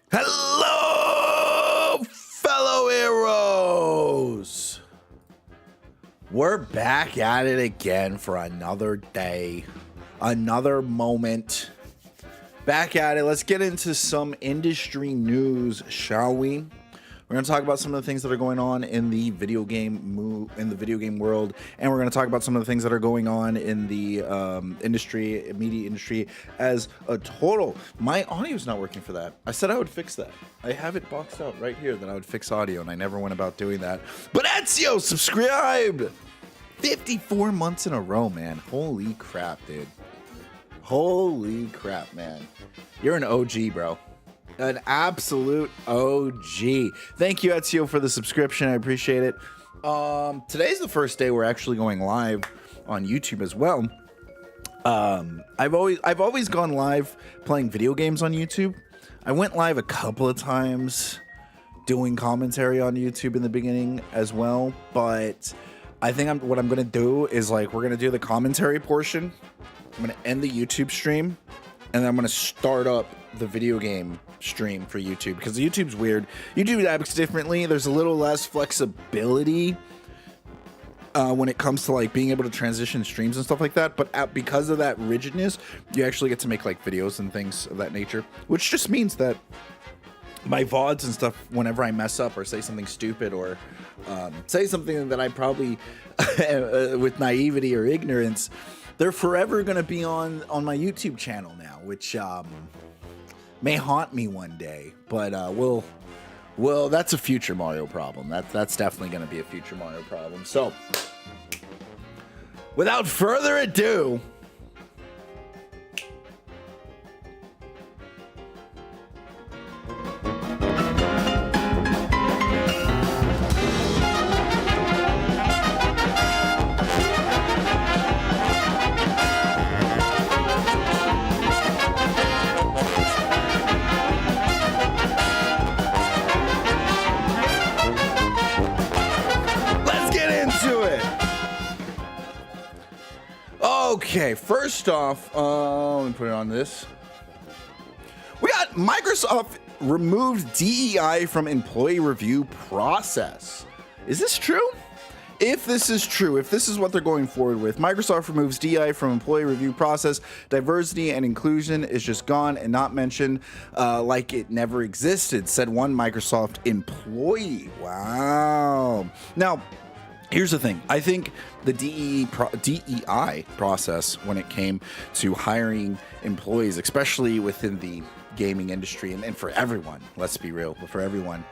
Hello, fellow heroes! We're back at it again for another day, another moment. Back at it. Let's get into some industry news, shall we? We're going to talk about some of the things that are going on in the video game world, and we're going to talk about some of the things that are going on in the media industry as a total. My audio is not working for that. I said I would fix that. I have it boxed out right here that I would fix audio, and I never went about doing that. But Ezio subscribed 54 months in a row, man. Holy crap, dude. Holy crap, man. You're an OG, bro. An absolute OG. Thank you, Ezio, for the subscription. I appreciate it. Today's the first day we're actually going live on YouTube as well. I've always gone live playing video games on YouTube. I went live a couple of times doing commentary on YouTube in the beginning as well, but I think what I'm gonna do is we're gonna do the commentary portion. I'm gonna end the YouTube stream, and then I'm gonna start up the video game stream for YouTube, because YouTube's weird. YouTube acts differently. There's a little less flexibility when it comes to being able to transition streams and stuff like that, but because of that rigidness, you actually get to make videos and things of that nature, which just means that my VODs and stuff, whenever I mess up or say something stupid or say something that I probably with naivety or ignorance, they're forever going to be on my YouTube channel now, which may haunt me one day, but well, that's a future Mario problem. That's definitely going to be a future Mario problem. So, without further ado, okay, first off, let me put it on this. We got Microsoft removed DEI from employee review process. Is this true? If this is true, if this is what they're going forward with, Microsoft removes DEI from employee review process. Diversity and inclusion is just gone and not mentioned like it never existed, said one Microsoft employee. Wow. Now, here's the thing. I think the DEI process, when it came to hiring employees, especially within the gaming industry and for everyone, let's be real, but for everyone,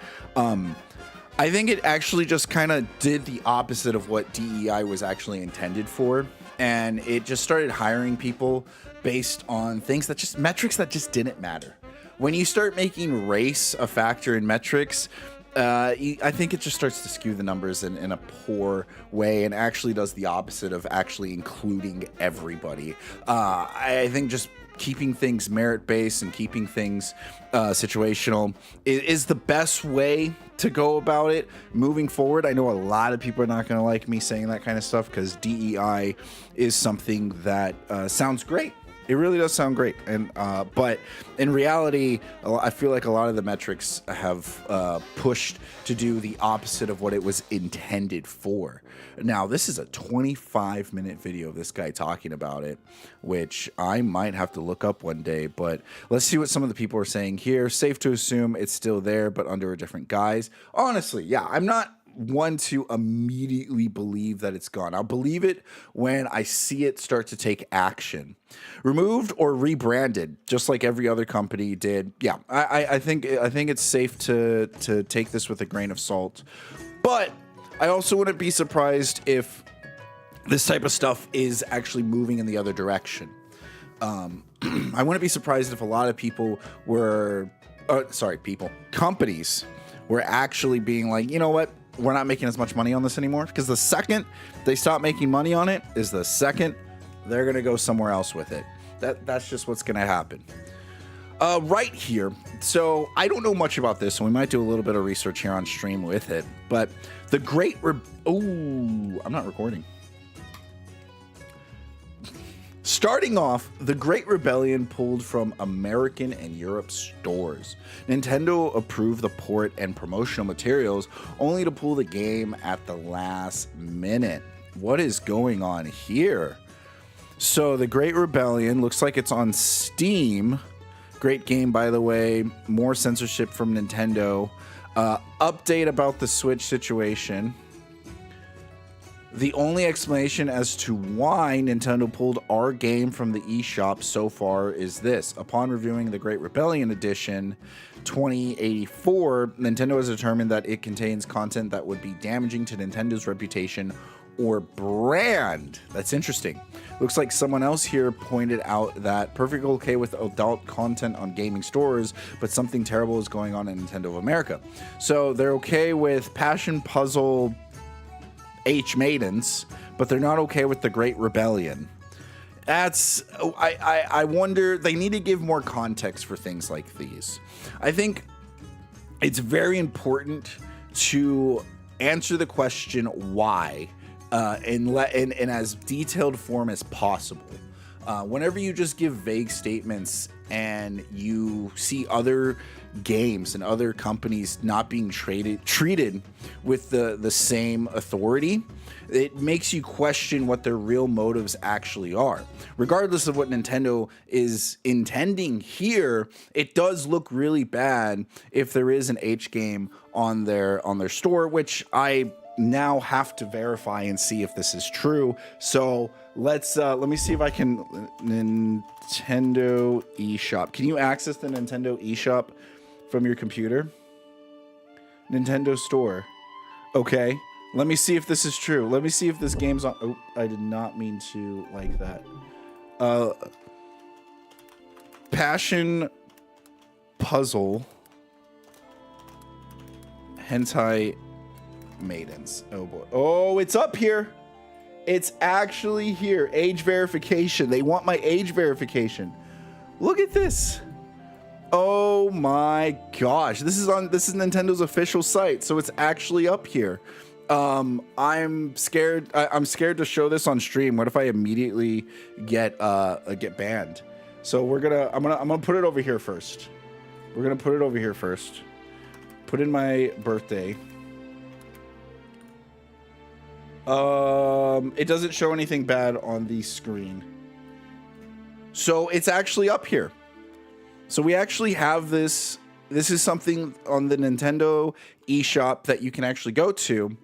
I think it actually just kind of did the opposite of what DEI was actually intended for. And it just started hiring people based on things that just metrics that just didn't matter. When you start making race a factor in metrics, I think it just starts to skew the numbers in a poor way and actually does the opposite of actually including everybody. I think just keeping things merit-based and keeping things situational is the best way to go about it moving forward. I know a lot of people are not going to like me saying that kind of stuff because DEI is something that sounds great. It really does sound great, and but in reality, I feel like a lot of the metrics have pushed to do the opposite of what it was intended for. Now, this is a 25-minute video of this guy talking about it, which I might have to look up one day, but let's see what some of the people are saying here. Safe to assume it's still there, but under a different guise. Honestly, yeah, I'm not one to immediately believe that it's gone. I'll believe it when I see it start to take action. Removed or rebranded, just like every other company did. Yeah, I think it's safe to take this with a grain of salt. But I also wouldn't be surprised if this type of stuff is actually moving in the other direction. I wouldn't be surprised if a lot of people were, companies were actually being like, you know what? We're not making as much money on this anymore, because the second they stop making money on it is the second they're going to go somewhere else with it. That's just what's going to happen. Right here. So I don't know much about this, and we might do a little bit of research here on stream with it, but the great I'm not recording. Starting off, the Great Rebellion pulled from American and Europe stores. Nintendo approved the port and promotional materials only to pull the game at the last minute. What is going on here? So the Great Rebellion looks like it's on Steam. Great game, by the way. More censorship from Nintendo. Update about the Switch situation. The only explanation as to why Nintendo pulled our game from the eShop so far is this. Upon reviewing the Great Rebellion Edition 2084, Nintendo has determined that it contains content that would be damaging to Nintendo's reputation or brand. That's interesting. Looks like someone else here pointed out that perfectly okay with adult content on gaming stores, but something terrible is going on in Nintendo of America. So they're okay with Passion Puzzle H Maidens, but they're not okay with the Great Rebellion. I wonder, they need to give more context for things like these. I think it's very important to answer the question why in as detailed form as possible. Whenever you just give vague statements and you see other games and other companies not being treated with the same authority, it makes you question what their real motives actually are. Regardless of what Nintendo is intending here, it does look really bad if there is an H game on their store, which I now have to verify and see if this is true. So let me see if I can. Nintendo eShop. Can you access the Nintendo eShop from your computer? Nintendo Store. Okay. Let me see if this is true. Let me see if this game's on. Oh, I did not mean to like that. Passion Puzzle Hentai Maidens. Oh boy. Oh, it's up here. It's actually here. Age verification. They want my age verification. Look at this. Oh my gosh. This is Nintendo's official site, so it's actually up here. I'm scared. I'm scared to show this on stream. What if I immediately get banned? So I'm gonna put it over here first. We're gonna put it over here first. Put in my birthday. It doesn't show anything bad on the screen. So it's actually up here. So we actually have this. This is something on the Nintendo eShop that you can actually go to.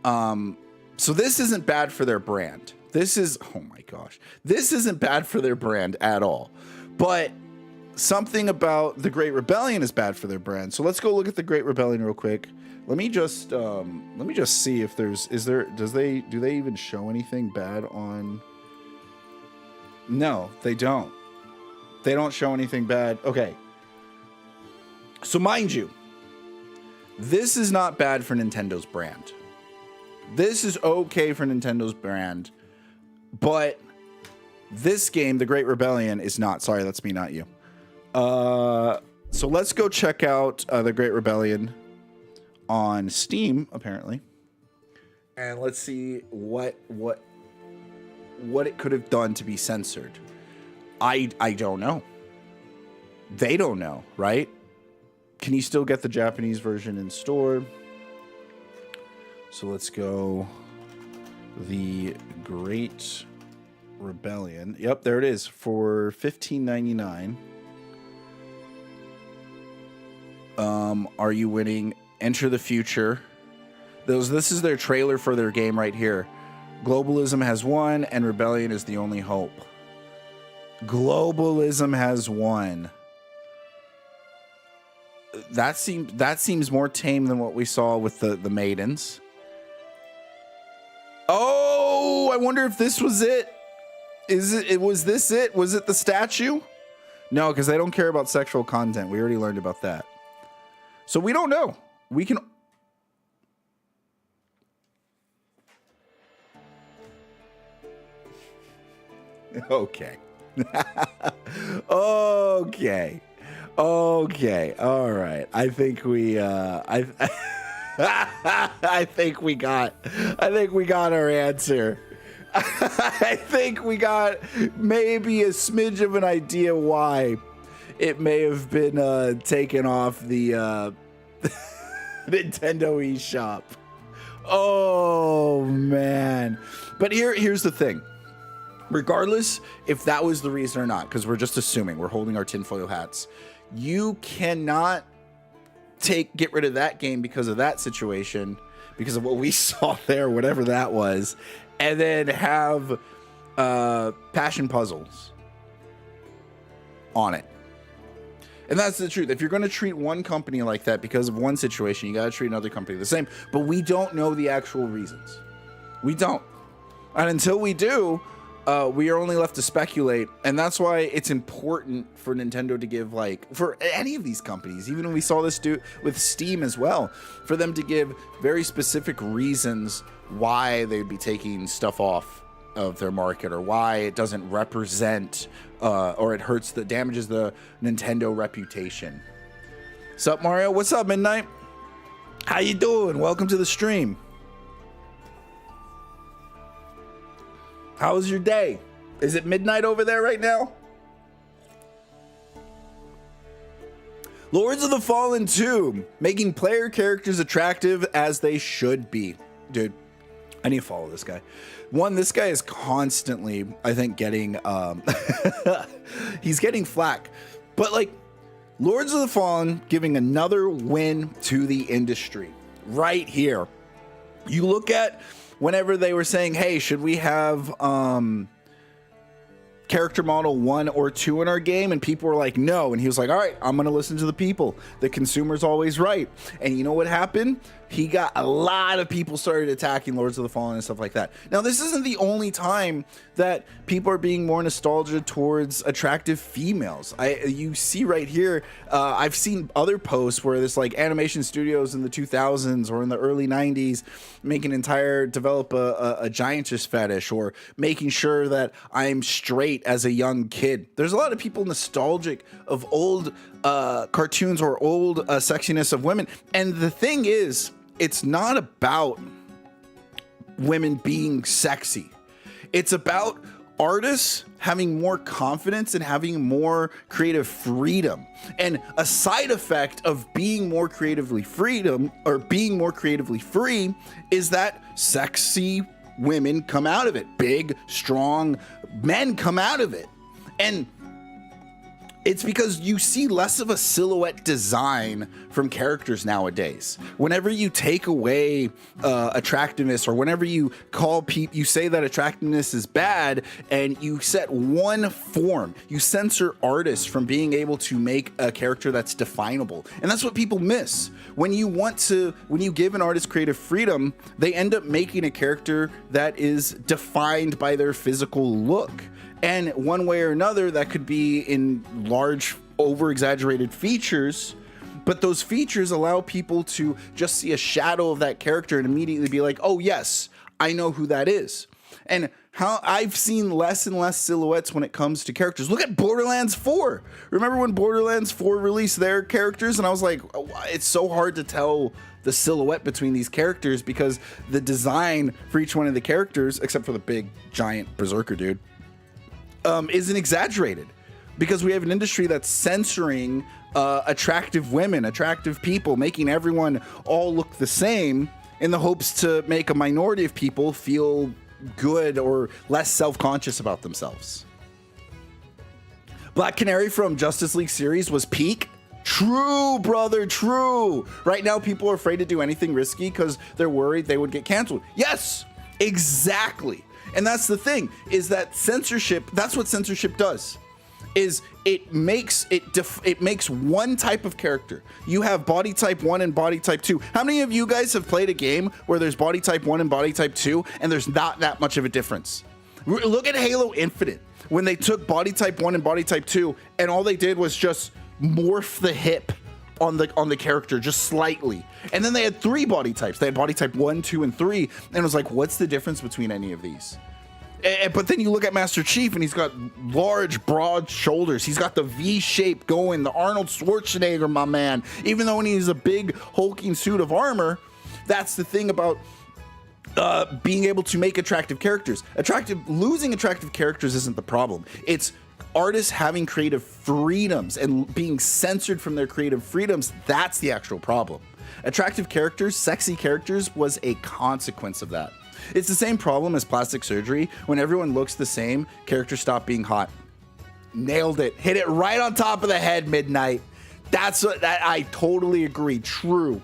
So this isn't bad for their brand. This is, oh my gosh, this isn't bad for their brand at all. But something about the Great Rebellion is bad for their brand. So let's go look at the Great Rebellion real quick. Let me just see if do they even show anything bad on? No, they don't. They don't show anything bad. Okay. So mind you, this is not bad for Nintendo's brand. This is okay for Nintendo's brand, but this game, The Great Rebellion, is not. Sorry, that's me, not you. So let's go check out The Great Rebellion on Steam, apparently, and let's see what it could have done to be censored. I don't know. They don't know, right? Can you still get the Japanese version in store? So let's go. The Great Rebellion. Yep, there it is for $15.99. Are you winning? Enter the future. This is their trailer for their game right here. Globalism has won, and rebellion is the only hope. Globalism has won. That seems more tame than what we saw with the maidens. Oh, I wonder if this was it. Was this it? Was it the statue? No, because they don't care about sexual content. We already learned about that. So we don't know. We can. Okay. Okay. Okay. All right. I think we I think we got our answer. I think we got maybe a smidge of an idea why it may have been taken off the Nintendo eShop. Oh man. But here's the thing. Regardless if that was the reason or not, because we're just assuming, we're holding our tinfoil hats, you cannot get rid of that game because of that situation, because of what we saw there, whatever that was, and then have Passion Puzzles on it. And that's the truth. If you're going to treat one company like that because of one situation, you got to treat another company the same. But we don't know the actual reasons. We don't. And until we do, we are only left to speculate. And that's why it's important for Nintendo to give, like, for any of these companies, even when we saw this do with Steam as well, for them to give very specific reasons why they'd be taking stuff off of their market, or why it doesn't represent or it damages the Nintendo reputation. Sup, Mario? What's up, Midnight? How you doing? Welcome to the stream. How was your day? Is it midnight over there right now? Lords of the Fallen 2, making player characters attractive as they should be. Dude, I need to follow this guy. One, this guy is constantly, I think, getting he's getting flack. But like, Lords of the Fallen giving another win to the industry right here. You look at whenever they were saying, hey, should we have character model 1 or 2 in our game, and people were like, no, and he was like, all right, I'm gonna listen to the people. The consumer's always right. And you know what happened? He got a lot of people started attacking Lords of the Fallen and stuff like that. Now, this isn't the only time that people are being more nostalgia towards attractive females. You see right here, I've seen other posts where there's like animation studios in the 2000s or in the early 90s develop a giantess fetish, or making sure that I'm straight as a young kid. There's a lot of people nostalgic of old cartoons or old sexiness of women. And the thing is, it's not about women being sexy. It's about artists having more confidence and having more creative freedom. And a side effect of being more creatively free is that sexy women come out of it. Big, strong men come out of it. And it's because you see less of a silhouette design from characters nowadays. Whenever you take away attractiveness, or whenever you you say that attractiveness is bad, and you set one form, you censor artists from being able to make a character that's definable. And that's what people miss. When you give an artist creative freedom, they end up making a character that is defined by their physical look. And one way or another, that could be in large, over-exaggerated features, but those features allow people to just see a shadow of that character and immediately be like, oh yes, I know who that is. And how I've seen less and less silhouettes when it comes to characters. Look at Borderlands 4. Remember when Borderlands 4 released their characters? And I was like, oh, it's so hard to tell the silhouette between these characters, because the design for each one of the characters, except for the big, giant berserker dude, isn't exaggerated, because we have an industry that's censoring attractive women, attractive people, making everyone all look the same in the hopes to make a minority of people feel good or less self-conscious about themselves. Black Canary from Justice League series was peak. True, brother, true. Right now, people are afraid to do anything risky because they're worried they would get canceled. Yes, exactly. And that's the thing, is that censorship, that's what censorship does, is it makes one type of character. You have body type 1 and body type 2. How many of you guys have played a game where there's body type 1 and body type 2 and there's not that much of a difference? Look at Halo Infinite, when they took body type 1 and body type 2 and all they did was just morph the hip on the character just slightly. And then they had 3 body types. They had body type 1, 2, and 3. And it was like, what's the difference between any of these? But then you look at Master Chief and he's got large, broad shoulders. He's got the V shape going, the Arnold Schwarzenegger, my man. Even though when he's a big hulking suit of armor, that's the thing about being able to make attractive characters. Losing attractive characters isn't the problem. It's artists having creative freedoms and being censored from their creative freedoms. That's the actual problem. Attractive characters, sexy characters was a consequence of that. It's the same problem as plastic surgery. When everyone looks the same, characters stop being hot. Nailed it. Hit it right on top of the head, Midnight. I totally agree. True.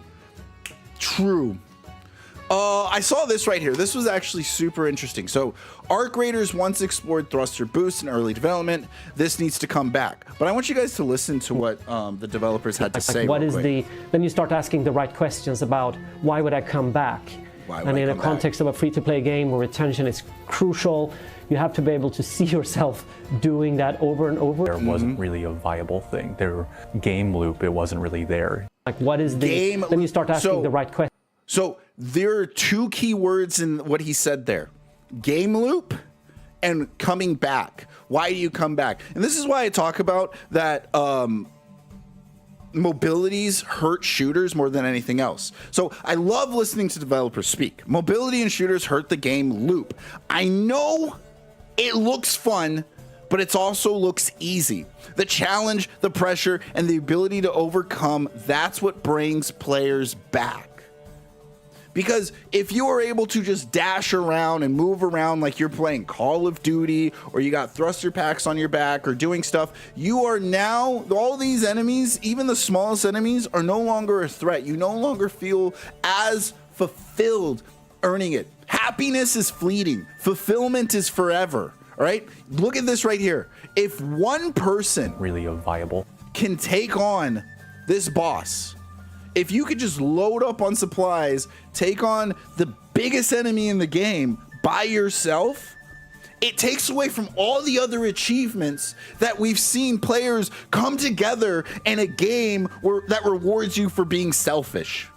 I saw this right here. This was actually super interesting. So, Arc Raiders once explored thruster boost in early development. This needs to come back. But I want you guys to listen to what the developers had to say. What is then you start asking the right questions about why would I come back? And in a context of a free-to-play game where retention is crucial, you have to be able to see yourself doing that over and over. There wasn't really a viable thing. Their game loop, it wasn't really there. Like what is the game? Then you start asking the right questions. So there are two key words in what he said there: game loop and coming back. Why do you come back? And this is why I talk about that mobilities hurt shooters more than anything else. So I love listening to developers speak. Mobility in shooters hurt the game loop. I know it looks fun, but it also looks easy. The challenge, the pressure, and the ability to overcome, that's what brings players back. Because if you are able to just dash around and move around like you're playing Call of Duty, or you got thruster packs on your back or doing stuff, you are now, all these enemies, even the smallest enemies, are no longer a threat. You no longer feel as fulfilled earning it. Happiness is fleeting. Fulfillment is forever. All right? Look at this right here. If one person really a viable can take on this boss, if you could just load up on supplies, take on the biggest enemy in the game by yourself, it takes away from all the other achievements that we've seen players come together in a game that rewards you for being selfish.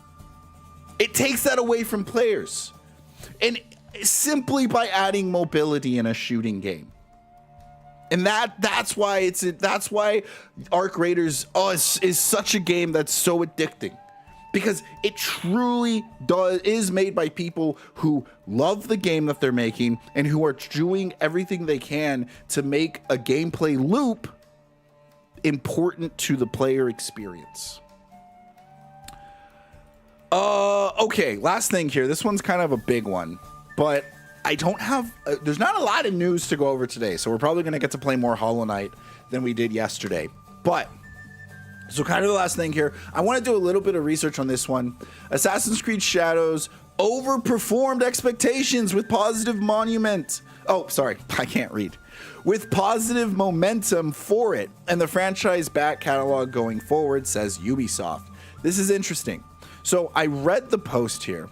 It takes that away from players. And simply by adding mobility in a shooting game. And that's why Arc Raiders is such a game that's so addicting. Because it truly is made by people who love the game that they're making and who are doing everything they can to make a gameplay loop important to the player experience. Okay, last thing here. This one's kind of a big one, but I don't have... there's not a lot of news to go over today, so we're probably going to get to play more Hollow Knight than we did yesterday. But... so kind of the last thing here, I want to do a little bit of research on this one. Assassin's Creed Shadows overperformed expectations with positive monument. Oh, sorry, I can't read. With positive momentum for it and the franchise back catalog going forward, says Ubisoft. This is interesting. So I read the post here,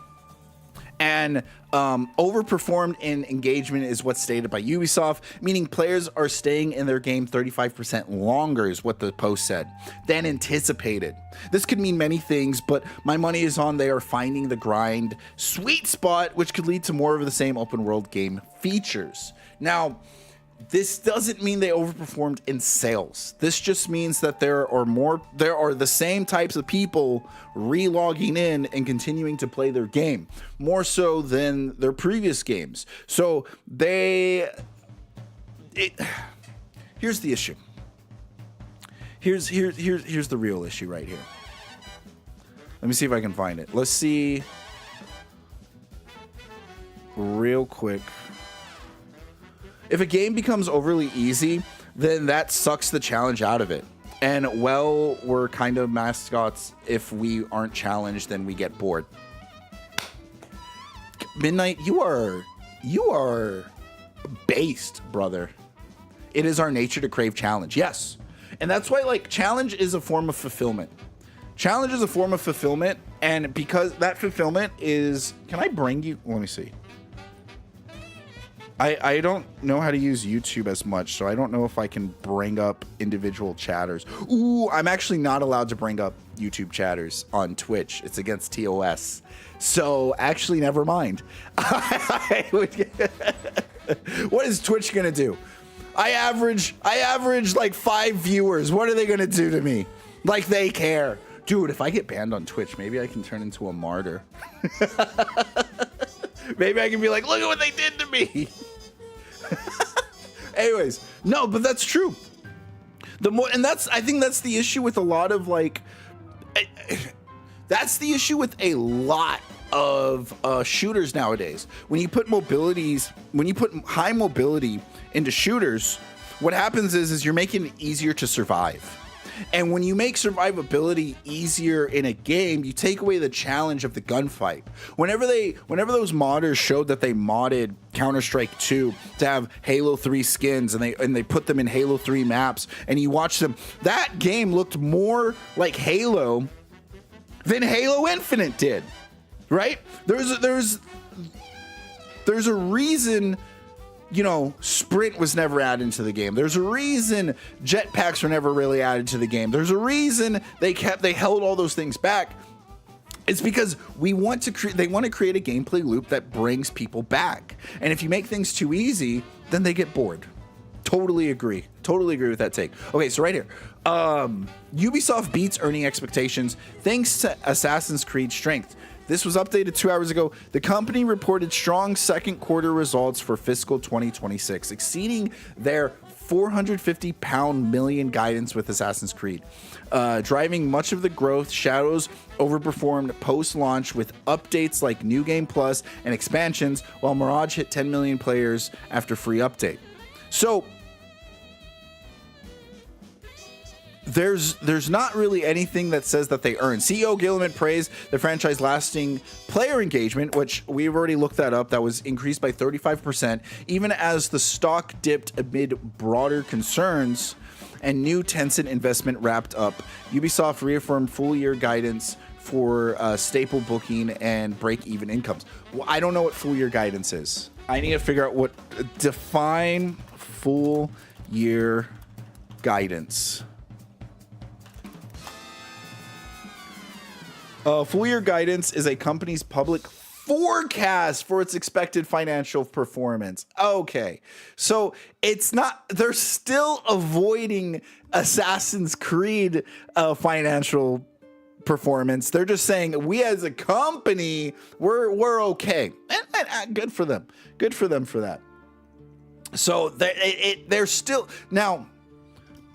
and overperformed in engagement is what's stated by Ubisoft, meaning players are staying in their game 35% longer is what the post said, than anticipated. This could mean many things, but my money is on they are finding the grind sweet spot, which could lead to more of the same open world game features. Now, this doesn't mean they overperformed in sales. This just means that there are the same types of people re-logging in and continuing to play their game, more so than their previous games. So here's the issue. Here's the real issue right here. Let me see if I can find it. Let's see real quick. If a game becomes overly easy, then that sucks the challenge out of it. And well, we're kind of mascots. If we aren't challenged, then we get bored. Midnight, you are based, brother. It is our nature to crave challenge. Yes. And that's why, like, challenge is a form of fulfillment. Challenge is a form of fulfillment. And because that fulfillment is, can I bring you? Let me see. I don't know how to use YouTube as much, so I don't know if I can bring up individual chatters. Ooh, I'm actually not allowed to bring up YouTube chatters on Twitch. It's against TOS. So actually, never mind. What is Twitch gonna do? I average like 5 viewers. What are they gonna do to me? Like they care. Dude, if I get banned on Twitch, maybe I can turn into a martyr. Maybe I can be like, look at what they did to me. Anyways, no, but that's true. I think that's the issue with a lot of like, that's the issue with a lot of shooters nowadays. When you put high mobility into shooters, what happens is you're making it easier to survive. And when you make survivability easier in a game, you take away the challenge of the gunfight. Whenever those modders showed that they modded Counter-Strike 2 to have Halo 3 skins and they put them in Halo 3 maps and you watch them, that game looked more like Halo than Halo Infinite did. Right? There's a reason, sprint was never added into the game. There's a reason jetpacks were never really added to the game. There's a reason they held all those things back. It's because they want to create a gameplay loop that brings people back. And if you make things too easy, then they get bored. Totally agree with that take. Okay, so right here, Ubisoft beats earning expectations thanks to Assassin's Creed strength. This was updated 2 hours ago. The company reported strong second quarter results for fiscal 2026, exceeding their £450 million guidance with Assassin's Creed. Driving much of the growth, Shadows overperformed post-launch with updates like New Game Plus and expansions, while Mirage hit 10 million players after free update. So there's not really anything that says that they earn. CEO Gilliman praised the franchise lasting player engagement, which we've already looked that up. That was increased by 35%, even as the stock dipped amid broader concerns and new Tencent investment wrapped up. Ubisoft reaffirmed full-year guidance for staple booking and break-even incomes. Well, I don't know what full-year guidance is. I need to figure out define full-year guidance. Full-year guidance is a company's public forecast for its expected financial performance. Okay, so they're still avoiding Assassin's Creed financial performance. They're just saying, we as a company, we're okay. And good for them. Good for them for that. So they're still... Now,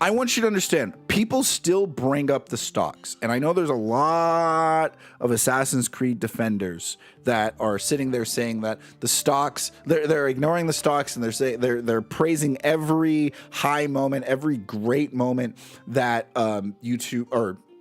I want you to understand, people still bring up the stocks. And I know there's a lot of Assassin's Creed defenders that are sitting there saying that the stocks, they're ignoring the stocks, and they're praising every high moment, every great moment that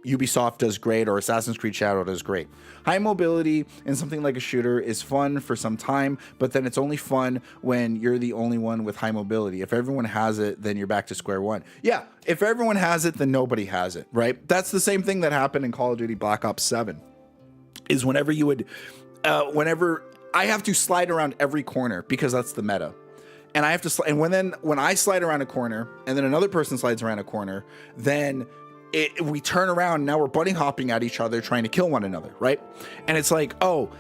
Ubisoft does great, or Assassin's Creed Shadow does great. High mobility in something like a shooter is fun for some time, but then it's only fun when you're the only one with high mobility. If everyone has it, then you're back to square one. Yeah, if everyone has it, then nobody has it, right? That's the same thing that happened in Call of Duty Black Ops 7, is whenever I have to slide around every corner because that's the meta. And I have to, when I slide around a corner and then another person slides around a corner, then we turn around, now we're bunny hopping at each other trying to kill one another, right? And it's like, oh,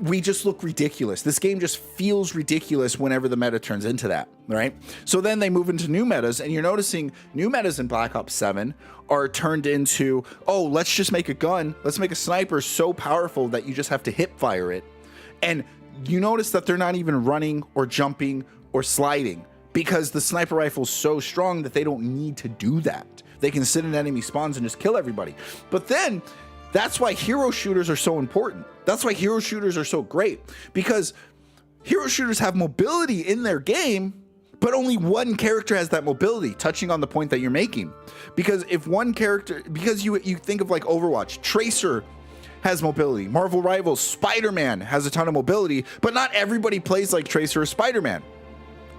we just look ridiculous. This game just feels ridiculous whenever the meta turns into that, right? So then they move into new metas, and you're noticing new metas in Black Ops 7 are turned into, oh, let's just make a gun. Let's make a sniper so powerful that you just have to hip fire it. And you notice that they're not even running or jumping or sliding, because the sniper rifle is so strong that they don't need to do that. They can sit in enemy spawns and just kill everybody. But then that's why hero shooters are so important. That's why hero shooters are so great, because hero shooters have mobility in their game, but only one character has that mobility, touching on the point that you're making. Because if one character, because you think of like Overwatch, Tracer has mobility. Marvel Rivals, Spider-Man has a ton of mobility, but not everybody plays like Tracer or Spider-Man.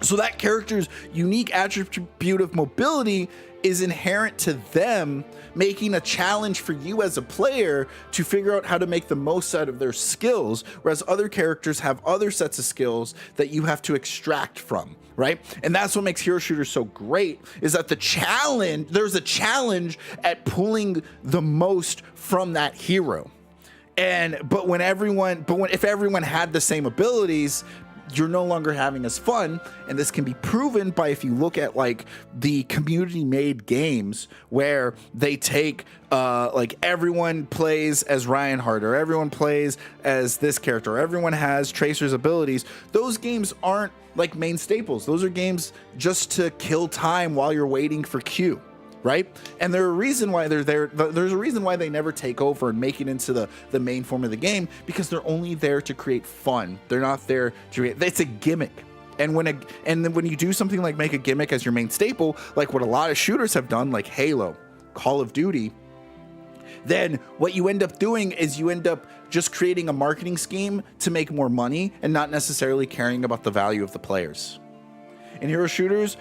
So that character's unique attribute of mobility is inherent to them, making a challenge for you as a player to figure out how to make the most out of their skills, whereas other characters have other sets of skills that you have to extract from, right? And that's what makes hero shooters so great, is that there's a challenge at pulling the most from that hero. If everyone had the same abilities, you're no longer having as fun. And this can be proven by, if you look at like the community made games where they take like everyone plays as Reinhardt, or everyone plays as this character, or everyone has Tracer's abilities. Those games aren't like main staples. Those are games just to kill time while you're waiting for Q. Right? And there's a reason why they're there. There's a reason why they never take over and make it into the main form of the game, because they're only there to create fun. They're not there to create, it's a gimmick. And then when you do something like make a gimmick as your main staple, like what a lot of shooters have done, like Halo, Call of Duty, then what you end up doing is you end up just creating a marketing scheme to make more money and not necessarily caring about the value of the players. In hero shooters,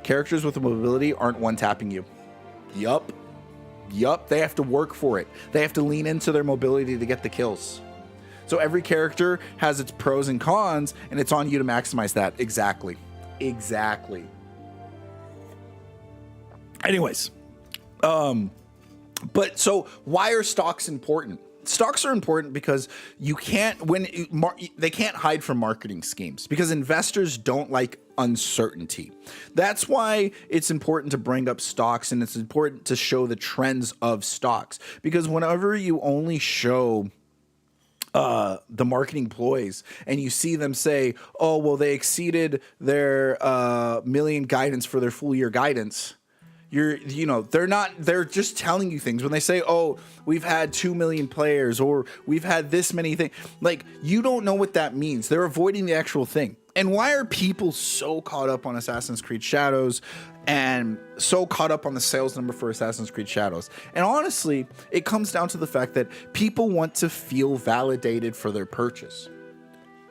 characters with mobility aren't one-tapping you. Yup. They have to work for it. They have to lean into their mobility to get the kills. So every character has its pros and cons, and it's on you to maximize that. Exactly. Anyways, but so why are stocks important? Stocks are important because you can't they can't hide from marketing schemes, because investors don't like uncertainty. That's why it's important to bring up stocks, and it's important to show the trends of stocks, because whenever you only show the marketing ploys and you see them say, oh, well, they exceeded their million guidance for their full year guidance, they're just telling you things when they say, oh, we've had 2 million players, or we've had this many things. Like, you don't know what that means. They're avoiding the actual thing. And why are people so caught up on Assassin's Creed Shadows and so caught up on the sales number for Assassin's Creed Shadows? And honestly, it comes down to the fact that people want to feel validated for their purchase.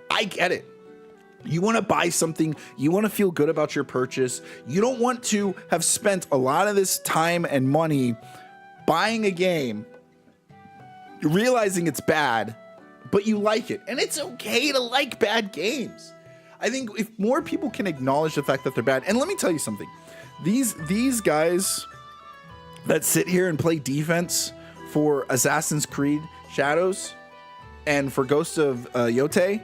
I get it. You want to buy something, you want to feel good about your purchase. You don't want to have spent a lot of this time and money buying a game, realizing it's bad, but you like it. And it's okay to like bad games. I think if more people can acknowledge the fact that they're bad, and let me tell you something, these guys that sit here and play defense for Assassin's Creed Shadows and for Ghost of Yotei,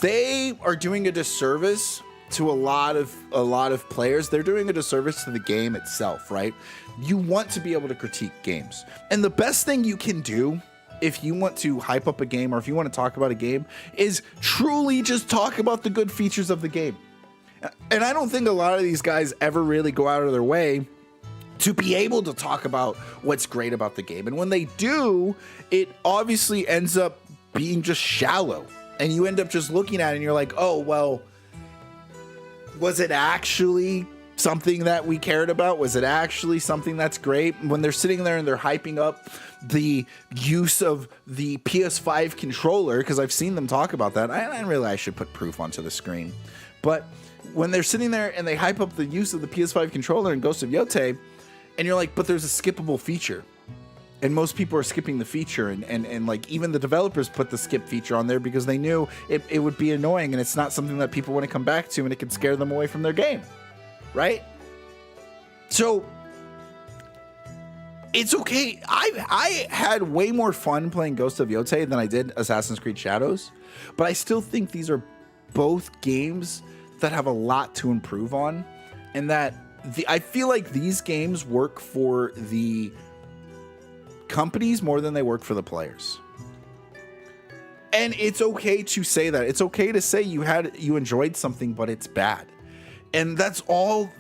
they are doing a disservice to a lot of players. They're doing a disservice to the game itself, right? You want to be able to critique games. And the best thing you can do if you want to hype up a game, or if you want to talk about a game, is truly just talk about the good features of the game. And I don't think a lot of these guys ever really go out of their way to be able to talk about what's great about the game. And when they do, it obviously ends up being just shallow. And you end up just looking at it and you're like, oh, well, was it actually something that we cared about? Was it actually something that's great? When they're sitting there and they're hyping up the use of the PS5 controller, because I've seen them talk about that. I didn't realize I should put proof onto the screen. But when they're sitting there and they hype up the use of the PS5 controller in Ghost of Yotei, and you're like, but there's a skippable feature. And most people are skipping the feature, and like even the developers put the skip feature on there because they knew it would be annoying, and it's not something that people want to come back to, and it could scare them away from their game, right? So it's okay. I had way more fun playing Ghost of Yotei than I did Assassin's Creed Shadows, but I still think these are both games that have a lot to improve on, and that I feel like these games work for the companies more than they work for the players. And it's okay to say that. It's okay to say you enjoyed something, but it's bad. And that's all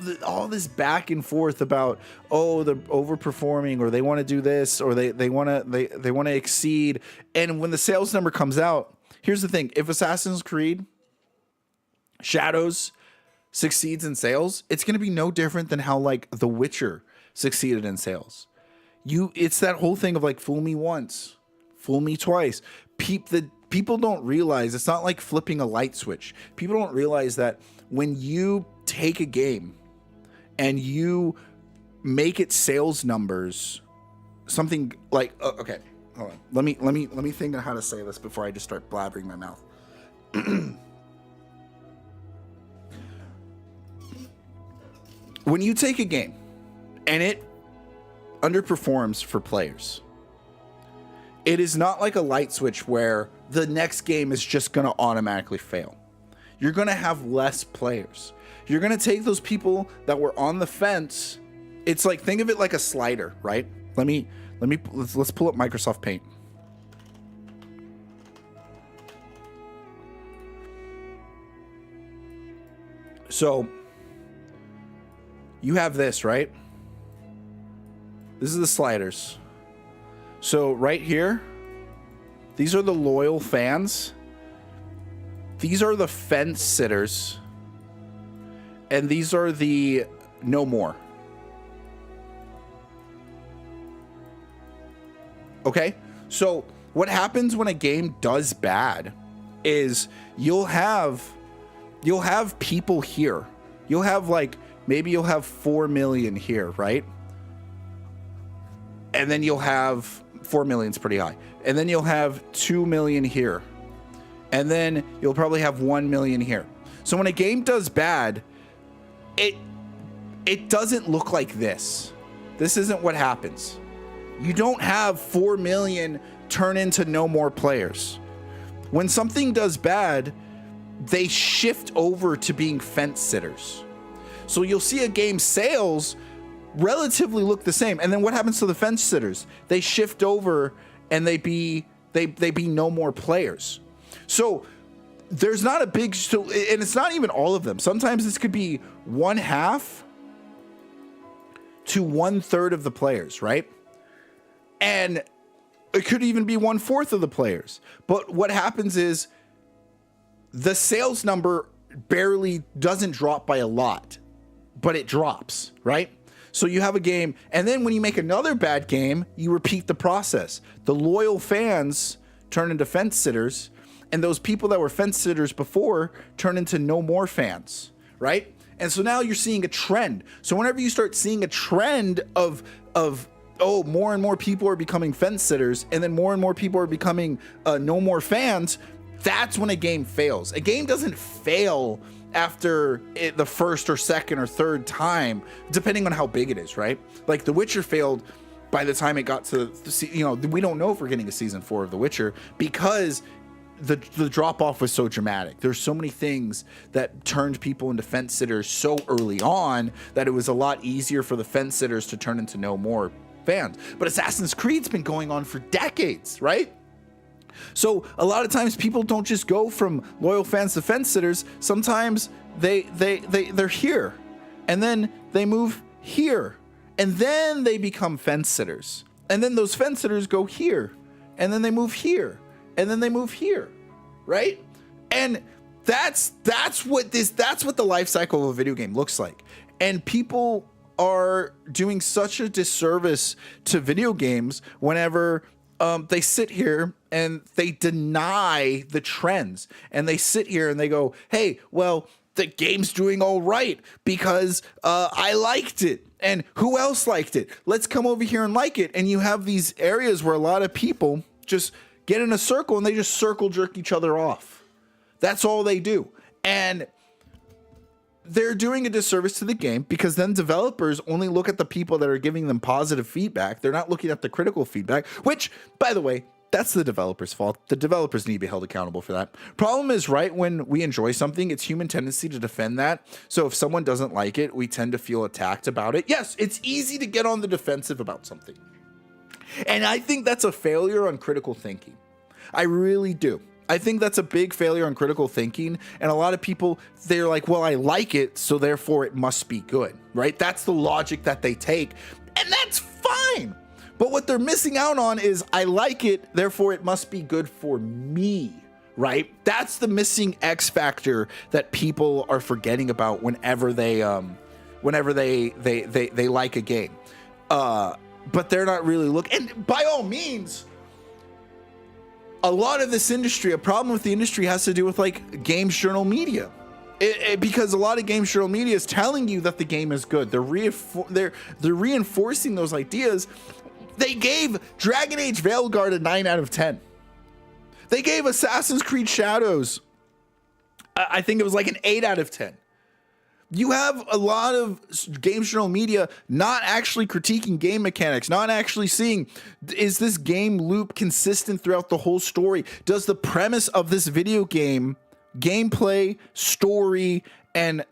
this back and forth about, oh, they're overperforming, or they want to do this, or they want to exceed. And when the sales number comes out, here's the thing: if Assassin's Creed Shadows succeeds in sales, it's going to be no different than how like The Witcher succeeded in sales. It's that whole thing of like, fool me once, fool me twice. People don't realize it's not like flipping a light switch. People don't realize that when you take a game and you make it sales numbers, something like, okay, hold on. Let me think of how to say this before I just start blabbering my mouth. When you take a game and it underperforms for players, it is not like a light switch where the next game is just going to automatically fail. you're going to have less players. You're going to take those people that were on the fence. It's like, think of it like a slider, right? Let's pull up Microsoft Paint. So you have this, right? This is the sliders. So right here, these are the loyal fans. These are the fence sitters. And these are the no more. Okay? So what happens when a game does bad is you'll have people here. You'll have like, maybe you'll have 4 million here, right? And then you'll have 4 million's pretty high. And then you'll have 2 million here. And then you'll probably have 1 million here. So when a game does bad, it doesn't look like this. This isn't what happens. You don't have 4 million turn into no more players. When something does bad, they shift over to being fence sitters. So you'll see a game's sales relatively look the same. And then what happens to the fence sitters? They shift over and they be no more players. So there's not a big, and it's not even all of them. Sometimes this could be 1/2 to 1/3 of the players, right? And it could even be 1/4 of the players. But what happens is the sales number barely doesn't drop by a lot, but it drops, right? So you have a game, and then when you make another bad game, you repeat the process. The loyal fans turn into fence sitters, and those people that were fence sitters before turn into no more fans, right? And so now you're seeing a trend. So whenever you start seeing a trend of more and more people are becoming fence sitters, and then more and more people are becoming no more fans, that's when a game fails. A game doesn't fail after the first or second or third time, depending on how big it is, right? Like The Witcher failed by the time it got to, we don't know if we're getting a season 4 of The Witcher because the drop off was so dramatic. There's so many things that turned people into fence sitters so early on that it was a lot easier for the fence sitters to turn into no more fans. But Assassin's Creed's been going on for decades, right? So a lot of times people don't just go from loyal fans to fence sitters. Sometimes they're here, and then they move here, and then they become fence sitters. And then those fence sitters go here, and then they move here, and then they move here, right? And that's what the life cycle of a video game looks like. And people are doing such a disservice to video games whenever they sit here and they deny the trends, and they sit here and they go, hey, well, the game's doing all right because I liked it. And who else liked it? Let's come over here and like it. And you have these areas where a lot of people just get in a circle and they just circle jerk each other off. That's all they do. And they're doing a disservice to the game because then developers only look at the people that are giving them positive feedback. They're not looking at the critical feedback, which, by the way, that's the developer's fault. The developers need to be held accountable for that. Problem is, right when we enjoy something, it's human tendency to defend that. So if someone doesn't like it, we tend to feel attacked about it. Yes, it's easy to get on the defensive about something. And I think that's a failure on critical thinking. I really do. I think that's a big failure on critical thinking. And a lot of people, they're like, well, I like it, so therefore it must be good, right? That's the logic that they take. And that's fine. But what they're missing out on is I like it, therefore it must be good for me, right? That's the missing X factor that people are forgetting about whenever they like a game. But they're not really looking. And by all means, a lot of this industry, a problem with the industry has to do with like games journal media. Because a lot of games journal media is telling you that the game is good. They're reinforcing those ideas. They gave Dragon Age Veilguard a 9 out of 10. They gave Assassin's Creed Shadows, I think it was like an 8 out of 10. You have a lot of games journal media not actually critiquing game mechanics, not actually seeing, is this game loop consistent throughout the whole story? Does the premise of this video game gameplay, story, and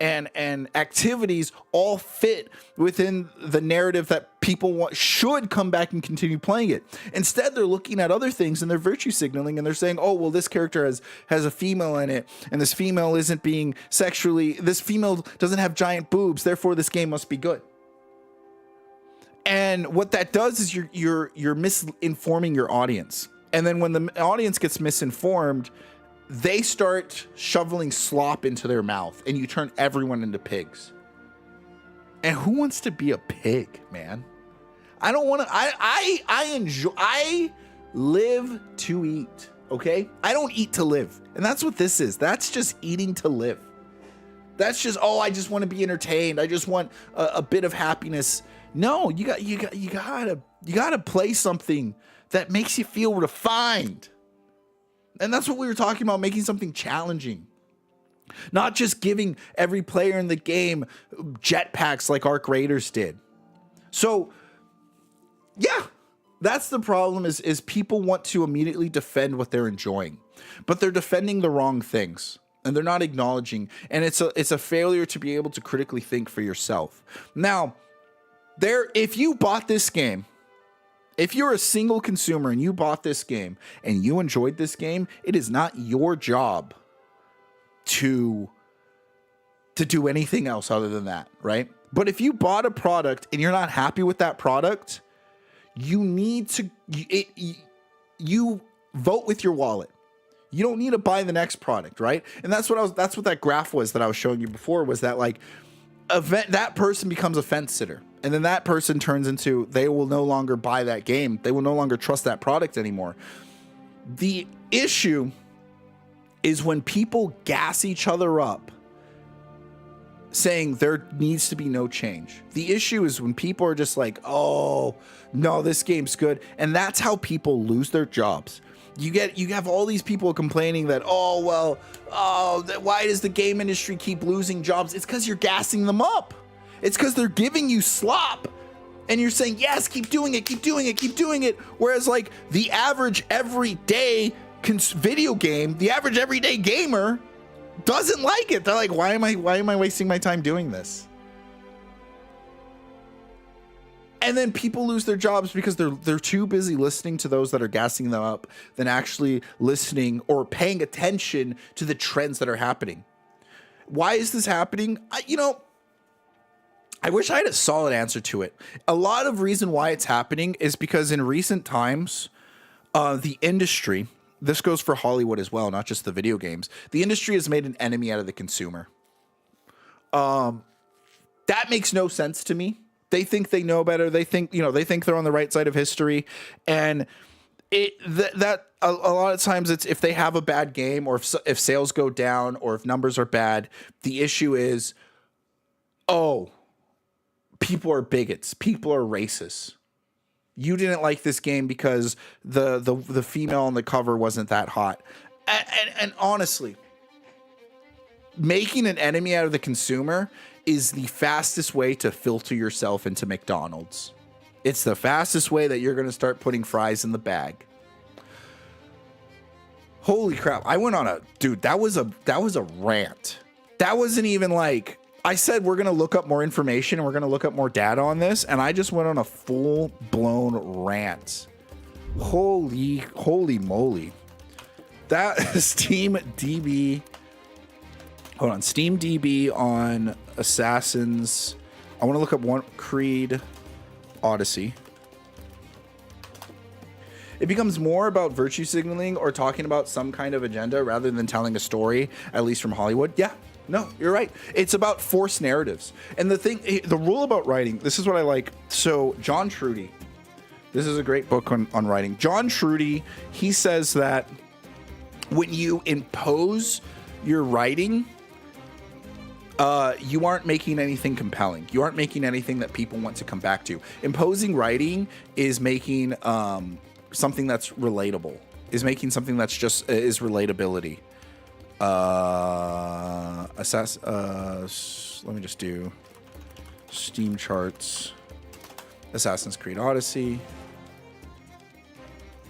activities all fit within the narrative that people should come back and continue playing it. Instead, they're looking at other things and they're virtue signaling, and they're saying, oh, well, this character has a female in it, and this female isn't being this female doesn't have giant boobs, therefore this game must be good. And what that does is you're misinforming your audience. And then when the audience gets misinformed, they start shoveling slop into their mouth, and you turn everyone into pigs. And who wants to be a pig, man? I don't want to. I live to eat. Okay, I don't eat to live, and that's what this is. That's just eating to live. That's just, oh, I just want to be entertained. I just want a bit of happiness. No, you gotta play something that makes you feel refined. And that's what we were talking about, making something challenging. Not just giving every player in the game jetpacks like Arc Raiders did. So, yeah, that's the problem is people want to immediately defend what they're enjoying. But they're defending the wrong things. And they're not acknowledging. And it's a failure to be able to critically think for yourself. Now, if you bought this game, if you're a single consumer and you bought this game and you enjoyed this game, it is not your job to do anything else other than that, right? But if you bought a product and you're not happy with that product, you need to you vote with your wallet. You don't need to buy the next product, right? And that's what that graph was that I was showing you before, was that like that person becomes a fence sitter. And then that person turns into, they will no longer buy that game. They will no longer trust that product anymore. The issue is when people gas each other up saying there needs to be no change. The issue is when people are just like, oh, no, this game's good. And that's how people lose their jobs. You have all these people complaining that, why does the game industry keep losing jobs? It's because you're gassing them up. It's because they're giving you slop. And you're saying, yes, keep doing it, keep doing it, keep doing it. Whereas like the average everyday video game, the average everyday gamer doesn't like it. They're like, why am I wasting my time doing this? And then people lose their jobs because they're too busy listening to those that are gassing them up than actually listening or paying attention to the trends that are happening. Why is this happening? I wish I had a solid answer to it. A lot of reason why it's happening is because in recent times, the industry, this goes for Hollywood as well, not just the video games, the industry has made an enemy out of the consumer. That makes no sense to me. They think they know better. They think they're on the right side of history. And a lot of times it's if they have a bad game or if sales go down or if numbers are bad, the issue is, people are bigots. People are racist. You didn't like this game because the female on the cover wasn't that hot. And honestly, making an enemy out of the consumer is the fastest way to filter yourself into McDonald's. It's the fastest way that you're going to start putting fries in the bag. Holy crap. I went on that was a rant. That wasn't even like, I said we're going to look up more information and we're going to look up more data on this, and I just went on a full-blown rant. Holy moly. That SteamDB. Hold on. SteamDB on Assassins. I want to look up Creed Odyssey. It becomes more about virtue signaling or talking about some kind of agenda rather than telling a story, at least from Hollywood. Yeah. No, you're right. It's about forced narratives. And the rule about writing, this is what I like. So John Trudy, this is a great book on writing. John Trudy, he says that when you impose your writing, you aren't making anything compelling. You aren't making anything that people want to come back to. Imposing writing is making something that's relatable, is making something that's just is relatability. Let me just do Steam charts, Assassin's Creed Odyssey.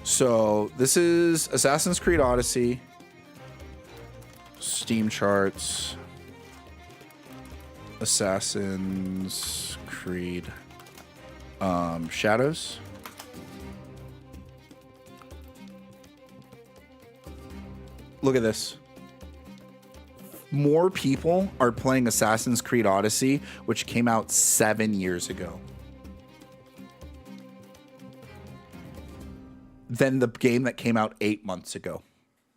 So this is Assassin's Creed Odyssey. Steam charts. Assassin's Creed Shadows. Look at this. More people are playing Assassin's Creed Odyssey, which came out 7 years ago, than the game that came out 8 months ago.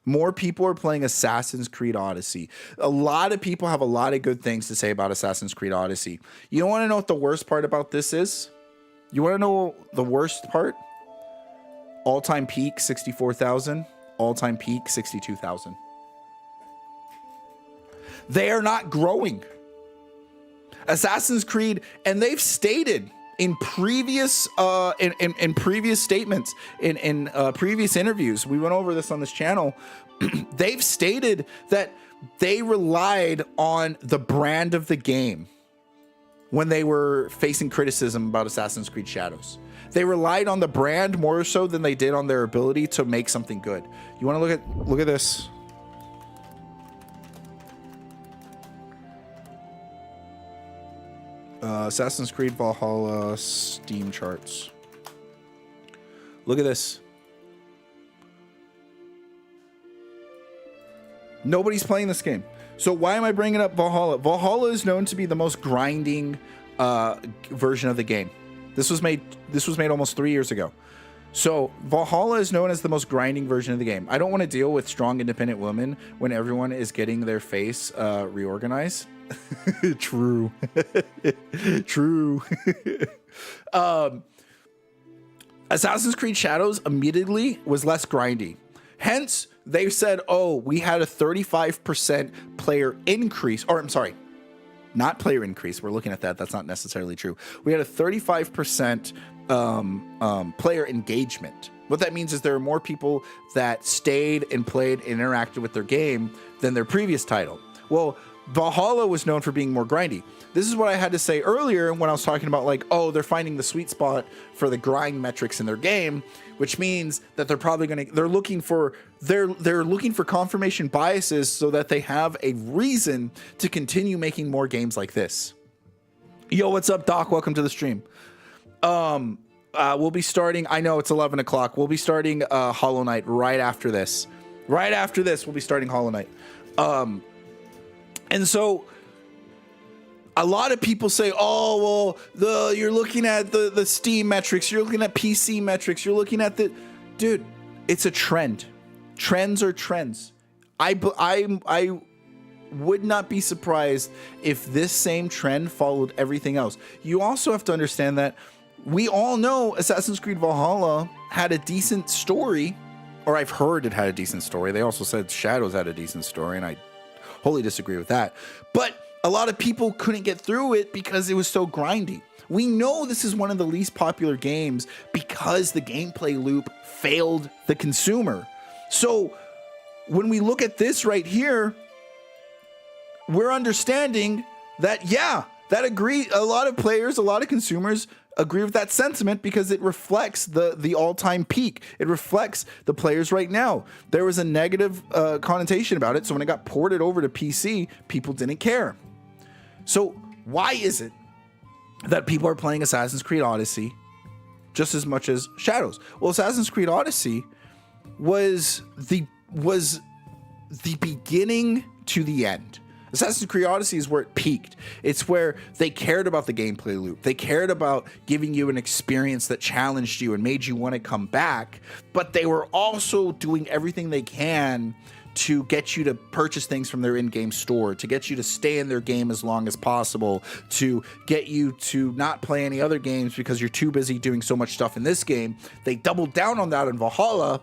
More people are playing Assassin's Creed Odyssey. A lot of people have a lot of good things to say about Assassin's Creed Odyssey. You want to know what the worst part about this is? You want to know the worst part? All-time peak, 64,000. All-time peak, 62,000. They are not growing. Assassin's Creed, and they've stated in previous in previous statements, in previous interviews, we went over this on this channel. They've stated that they relied on the brand of the game when they were facing criticism about Assassin's Creed Shadows. They relied on the brand more so than they did on their ability to make something good. You want to look at this? Assassin's Creed Valhalla Steam charts. Look at this. Nobody's playing this game. So why am I bringing up Valhalla? Valhalla is known to be the most grinding version of the game. This was made almost 3 years ago. So Valhalla is known as the most grinding version of the game. I don't want to deal with strong, independent women when everyone is getting their face reorganized. True. True. Assassin's Creed Shadows immediately was less grindy. Hence, they said, oh, we had a 35% player increase. Or, I'm sorry, not player increase. We're looking at that. That's not necessarily true. We had a 35% player engagement. What that means is there are more people that stayed and played and interacted with their game than their previous title. Well, Valhalla was known for being more grindy. This is what I had to say earlier when I was talking about, like, oh, they're finding the sweet spot for the grind metrics in their game, which means that they're probably they're looking for confirmation biases so that they have a reason to continue making more games like this. Yo, what's up, Doc? Welcome to the stream. We'll be starting, I know it's 11 o'clock. We'll be starting Hollow Knight right after this. Right after this, we'll be starting Hollow Knight. And so a lot of people say, oh, well, you're looking at the Steam metrics, you're looking at PC metrics, you're looking at the... Dude, it's a trend. Trends are trends. I would not be surprised if this same trend followed everything else. You also have to understand that we all know Assassin's Creed Valhalla had a decent story, or I've heard it had a decent story. They also said Shadows had a decent story, and I wholly disagree with that. But a lot of people couldn't get through it because it was so grindy. We know this is one of the least popular games because the gameplay loop failed the consumer. So when we look at this right here, we're understanding that, yeah, a lot of players, a lot of consumers agree with that sentiment because it reflects the all-time peak. It reflects the players right now. There was a negative connotation about it, so when it got ported over to PC, people didn't care. So why is it that people are playing Assassin's Creed Odyssey just as much as Shadows? Well, Assassin's Creed Odyssey was the beginning to the end. Assassin's Creed Odyssey is where it peaked. It's where they cared about the gameplay loop. They cared about giving you an experience that challenged you and made you want to come back, but they were also doing everything they can to get you to purchase things from their in-game store, to get you to stay in their game as long as possible, to get you to not play any other games because you're too busy doing so much stuff in this game. They doubled down on that in Valhalla,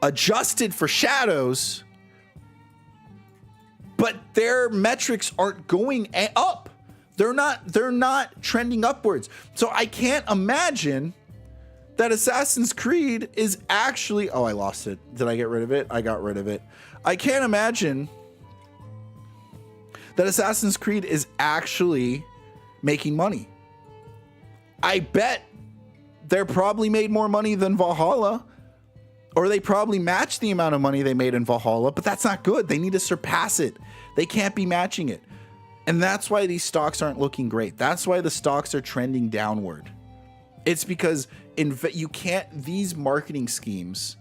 adjusted for Shadows, but their metrics aren't going up. They're not trending upwards. So I can't imagine that Assassin's Creed is actually... Oh, I lost it. Did I get rid of it? I got rid of it. I can't imagine that Assassin's Creed is actually making money. I bet they're probably made more money than Valhalla. Or they probably matched the amount of money they made in Valhalla, but that's not good. They need to surpass it. They can't be matching it. And that's why these stocks aren't looking great. That's why the stocks are trending downward. It's because these marketing schemes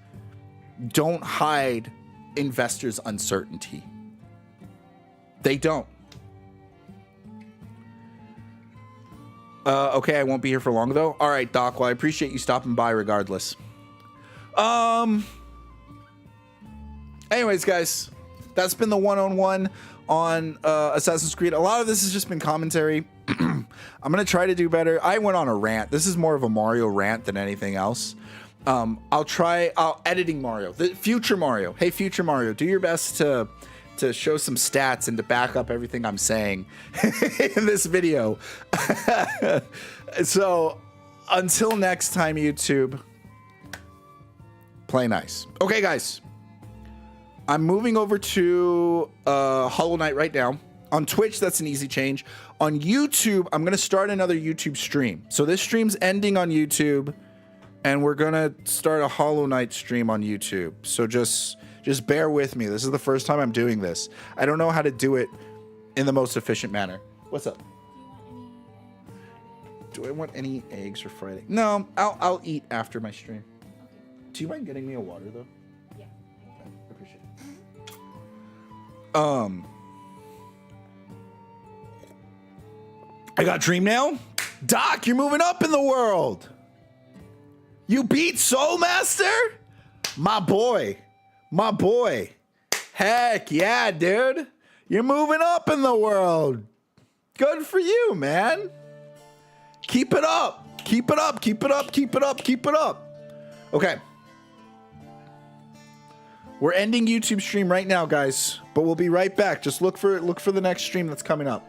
don't hide investors' uncertainty. They don't. Okay, I won't be here for long though. All right, Doc. Well, I appreciate you stopping by regardless. Anyways, guys, that's been the one-on-one on Assassin's Creed. A lot of this has just been commentary. I'm gonna try to do better. I went on a rant. This is more of a Mario rant than anything else. Editing Mario, the future Mario. Hey, future Mario, do your best to show some stats and to back up everything I'm saying in this video. So until next time, YouTube, play nice. Okay, guys, I'm moving over to Hollow Knight right now. On Twitch, that's an easy change. On YouTube, I'm going to start another YouTube stream. So this stream's ending on YouTube, and we're going to start a Hollow Knight stream on YouTube. So just bear with me. This is the first time I'm doing this. I don't know how to do it in the most efficient manner. What's up? Do I want any eggs for Friday? No, I'll eat after my stream. Do you mind getting me a water, though? Yeah. Okay, I appreciate it. I got Dream Nail. Doc, you're moving up in the world. You beat Soul Master? My boy. My boy. Heck yeah, dude. You're moving up in the world. Good for you, man. Keep it up. Keep it up. Keep it up. Keep it up. Keep it up. Okay. We're ending YouTube stream right now, guys, but we'll be right back. Just look for the next stream that's coming up.